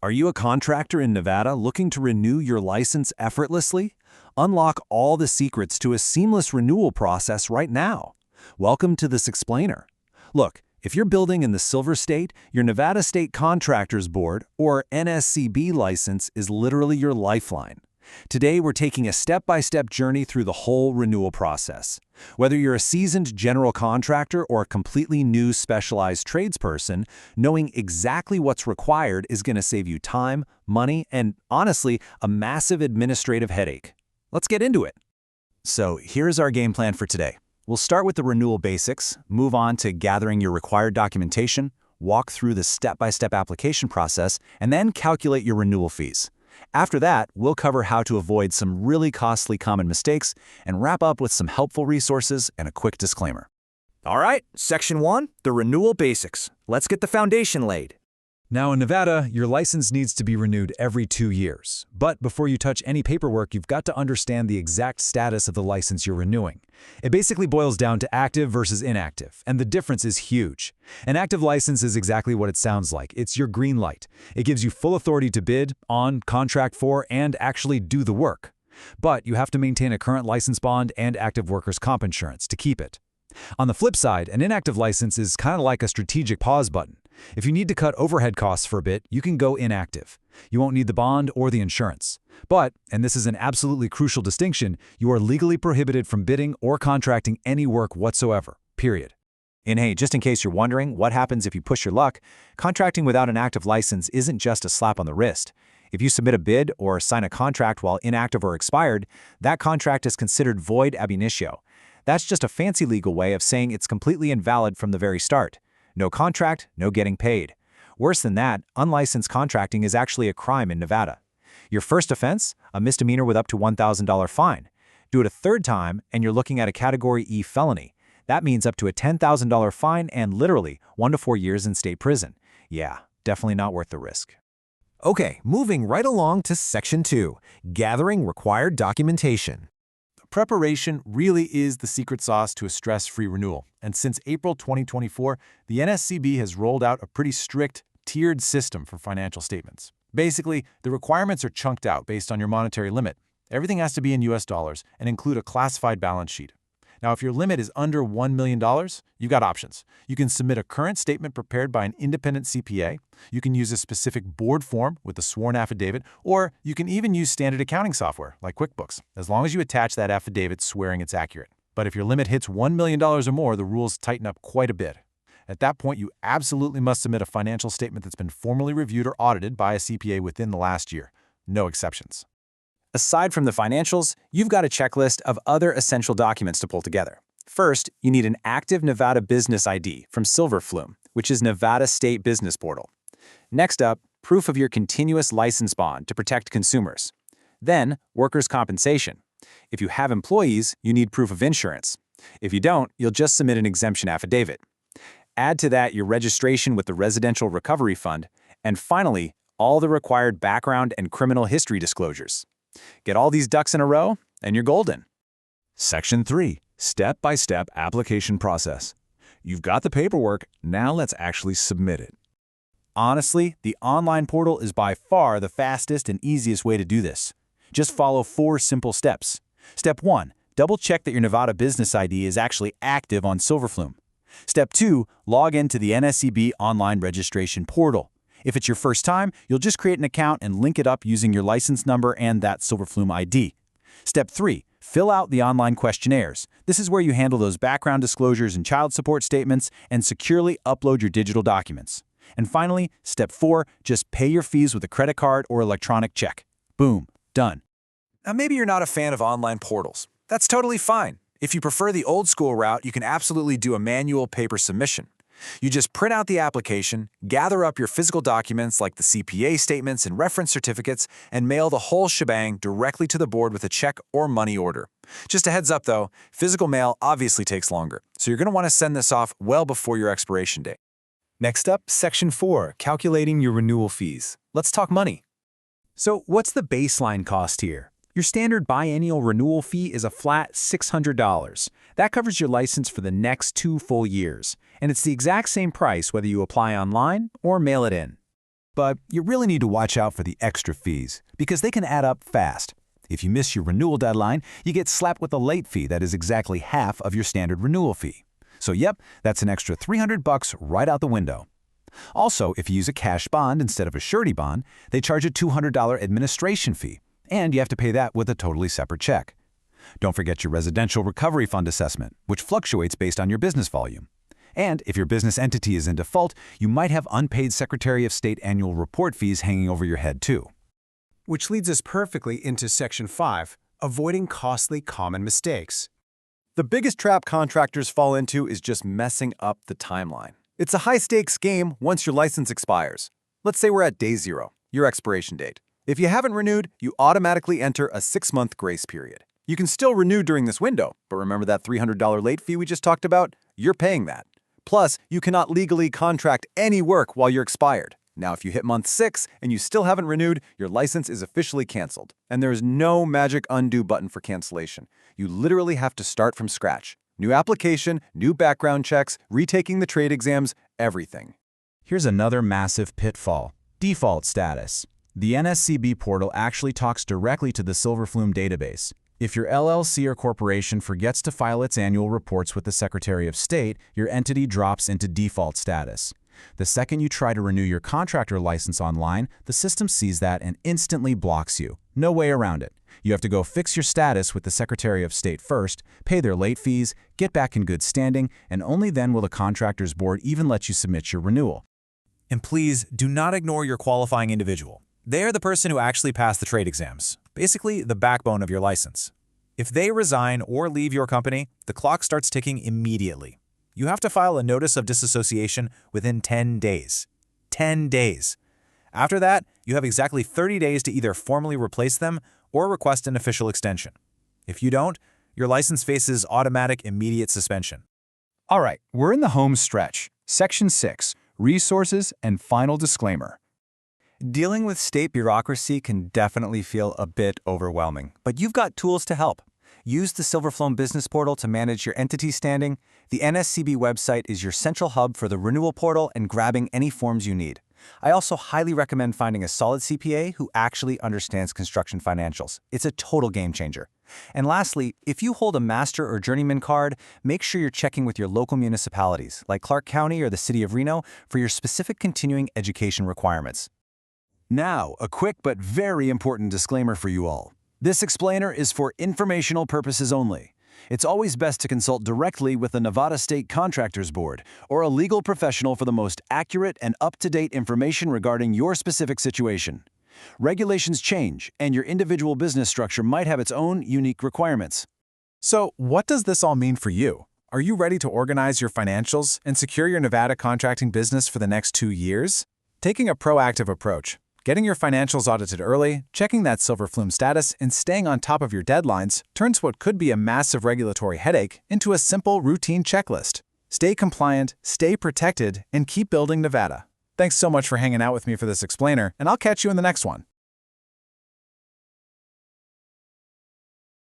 Are you a contractor in Nevada looking to renew your license effortlessly? Unlock all the secrets to a seamless renewal process right now. Welcome to this explainer. Look, if you're building in the Silver State, your Nevada State Contractors Board, or NSCB license is literally your lifeline. Today, we're taking a step-by-step journey through the whole renewal process. Whether you're a seasoned general contractor or a completely new specialized tradesperson, knowing exactly what's required is going to save you time, money, and honestly, a massive administrative headache. Let's get into it. So here's our game plan for today. We'll start with the renewal basics, move on to gathering your required documentation, walk through the step-by-step application process, and then calculate your renewal fees. After that, we'll cover how to avoid some really costly common mistakes and wrap up with some helpful resources and a quick disclaimer. All right, Section 1, the renewal basics. Let's get the foundation laid. Now in Nevada, your license needs to be renewed every 2 years. But before you touch any paperwork, you've got to understand the exact status of the license you're renewing. It basically boils down to active versus inactive, and the difference is huge. An active license is exactly what it sounds like. It's your green light. It gives you full authority to bid, on, contract for, and actually do the work. But you have to maintain a current license bond and active workers' comp insurance to keep it. On the flip side, an inactive license is kind of like a strategic pause button. If you need to cut overhead costs for a bit, you can go inactive. You won't need the bond or the insurance. But, and this is an absolutely crucial distinction, you are legally prohibited from bidding or contracting any work whatsoever, period. And hey, just in case you're wondering what happens if you push your luck, contracting without an active license isn't just a slap on the wrist. If you submit a bid or sign a contract while inactive or expired, that contract is considered void ab initio. That's just a fancy legal way of saying it's completely invalid from the very start. No contract, no getting paid. Worse than that, unlicensed contracting is actually a crime in Nevada. Your first offense, a misdemeanor with up to $1,000 fine. Do it a third time, and you're looking at a Category E felony. That means up to a $10,000 fine and literally 1 to 4 years in state prison. Yeah, definitely not worth the risk. Okay, moving right along to Section 2, gathering required documentation. Preparation really is the secret sauce to a stress-free renewal, and since April 2024, the NSCB has rolled out a pretty strict, tiered system for financial statements. Basically, the requirements are chunked out based on your monetary limit. Everything has to be in US dollars and include a classified balance sheet. Now, if your limit is under $1 million, you've got options. You can submit a current statement prepared by an independent CPA, you can use a specific board form with a sworn affidavit, or you can even use standard accounting software like QuickBooks, as long as you attach that affidavit swearing it's accurate. But if your limit hits $1 million or more, the rules tighten up quite a bit. At that point, you absolutely must submit a financial statement that's been formally reviewed or audited by a CPA within the last year. No exceptions. Aside from the financials, you've got a checklist of other essential documents to pull together. First, you need an active Nevada Business ID from Silverflume, which is Nevada State Business Portal. Next up, proof of your continuous license bond to protect consumers. Then, workers' compensation. If you have employees, you need proof of insurance. If you don't, you'll just submit an exemption affidavit. Add to that your registration with the Residential Recovery Fund, and finally, all the required background and criminal history disclosures. Get all these ducks in a row, and you're golden. Section 3, step-by-step application process. You've got the paperwork, now let's actually submit it. Honestly, the online portal is by far the fastest and easiest way to do this. Just follow 4 simple steps. Step 1, double-check that your Nevada Business ID is actually active on Silverflume. Step 2, log into the NSCB online registration portal. If it's your first time, you'll just create an account and link it up using your license number and that Silverflume ID. Step 3, fill out the online questionnaires. This is where you handle those background disclosures and child support statements and securely upload your digital documents. And finally, Step 4, just pay your fees with a credit card or electronic check. Boom, done. Now, maybe you're not a fan of online portals. That's totally fine. If you prefer the old-school route, you can absolutely do a manual paper submission. You just print out the application, gather up your physical documents like the CPA statements and reference certificates, and mail the whole shebang directly to the board with a check or money order. Just a heads up though, physical mail obviously takes longer, so you're going to want to send this off well before your expiration date. Next up, Section 4, calculating your renewal fees. Let's talk money. So what's the baseline cost here? Your standard biennial renewal fee is a flat $600. That covers your license for the next 2 full years, and it's the exact same price whether you apply online or mail it in. But you really need to watch out for the extra fees, because they can add up fast. If you miss your renewal deadline, you get slapped with a late fee that is exactly half of your standard renewal fee. So yep, that's an extra $300 right out the window. Also, if you use a cash bond instead of a surety bond, they charge a $200 administration fee, and you have to pay that with a totally separate check. Don't forget your residential recovery fund assessment, which fluctuates based on your business volume. And if your business entity is in default, you might have unpaid Secretary of State annual report fees hanging over your head too. Which leads us perfectly into Section 5, avoiding costly common mistakes. The biggest trap contractors fall into is just messing up the timeline. It's a high-stakes game once your license expires. Let's say we're at day 0, your expiration date. If you haven't renewed, you automatically enter a 6-month grace period. You can still renew during this window, but remember that $300 late fee we just talked about? You're paying that. Plus, you cannot legally contract any work while you're expired. Now, if you hit month 6 and you still haven't renewed, your license is officially canceled. And there is no magic undo button for cancellation. You literally have to start from scratch. New application, new background checks, retaking the trade exams, everything. Here's another massive pitfall: default status. The NSCB portal actually talks directly to the Silverflume database. If your LLC or corporation forgets to file its annual reports with the Secretary of State, your entity drops into default status. The second you try to renew your contractor license online, the system sees that and instantly blocks you. No way around it. You have to go fix your status with the Secretary of State first, pay their late fees, get back in good standing, and only then will the Contractors Board even let you submit your renewal. And please, do not ignore your qualifying individual. They are the person who actually passed the trade exams, basically the backbone of your license. If they resign or leave your company, the clock starts ticking immediately. You have to file a notice of disassociation within 10 days. 10 days. After that, you have exactly 30 days to either formally replace them or request an official extension. If you don't, your license faces automatic immediate suspension. All right, we're in the home stretch. Section 6, Resources and Final Disclaimer. Dealing with state bureaucracy can definitely feel a bit overwhelming, but you've got tools to help. Use the Silverflume Business Portal to manage your entity standing. The NSCB website is your central hub for the renewal portal and grabbing any forms you need. I also highly recommend finding a solid CPA who actually understands construction financials. It's a total game changer. And lastly, if you hold a master or journeyman card, make sure you're checking with your local municipalities, like Clark County or the City of Reno, for your specific continuing education requirements. Now, a quick but very important disclaimer for you all. This explainer is for informational purposes only. It's always best to consult directly with the Nevada State Contractors Board or a legal professional for the most accurate and up-to-date information regarding your specific situation. Regulations change, and your individual business structure might have its own unique requirements. So, what does this all mean for you? Are you ready to organize your financials and secure your Nevada contracting business for the next 2 years? Taking a proactive approach, getting your financials audited early, checking that Silverflume status, and staying on top of your deadlines turns what could be a massive regulatory headache into a simple, routine checklist. Stay compliant, stay protected, and keep building Nevada. Thanks so much for hanging out with me for this explainer, and I'll catch you in the next one.